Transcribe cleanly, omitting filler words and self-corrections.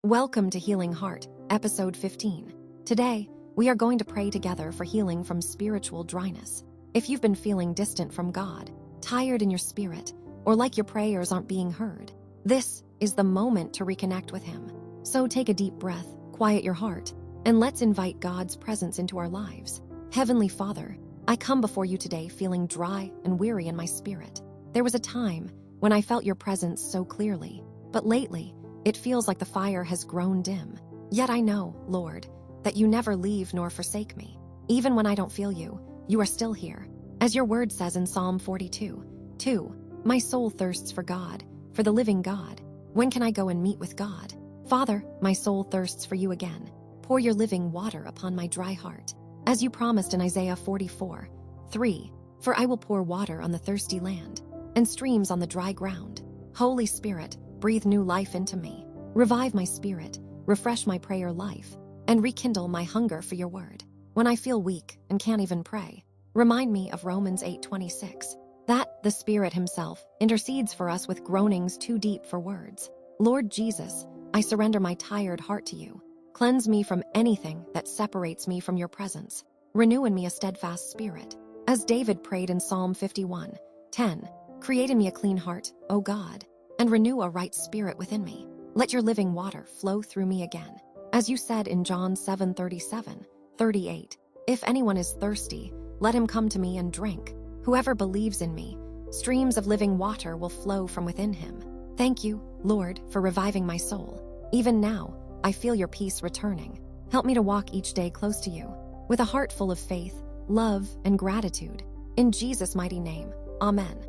Welcome to Healing Heart, Episode 15. Today, we are going to pray together for healing from spiritual dryness. If you've been feeling distant from God, tired in your spirit, or like your prayers aren't being heard, this is the moment to reconnect with Him. So take a deep breath, quiet your heart, and let's invite God's presence into our lives. Heavenly Father, I come before you today feeling dry and weary in my spirit. There was a time when I felt your presence so clearly, but lately, it feels like the fire has grown dim. Yet I know, Lord, that you never leave nor forsake me. Even when I don't feel you, you are still here. As your word says in Psalm 42:2, my soul thirsts for God, for the living God. When can I go and meet with God? Father, my soul thirsts for you again. Pour your living water upon my dry heart. As you promised in Isaiah 44:3, for I will pour water on the thirsty land, and streams on the dry ground. Holy Spirit, breathe new life into me. Revive my spirit, refresh my prayer life, and rekindle my hunger for your word. When I feel weak and can't even pray, remind me of Romans 8:26, that the Spirit himself intercedes for us with groanings too deep for words. Lord Jesus, I surrender my tired heart to you. Cleanse me from anything that separates me from your presence. Renew in me a steadfast spirit. As David prayed in Psalm 51:10, create in me a clean heart, O God, and renew a right spirit within me. Let your living water flow through me again. As you said in John 7:37-38, if anyone is thirsty, let him come to me and drink. Whoever believes in me, streams of living water will flow from within him. Thank you, Lord, for reviving my soul. Even now, I feel your peace returning. Help me to walk each day close to you, with a heart full of faith, love, and gratitude. In Jesus' mighty name, Amen.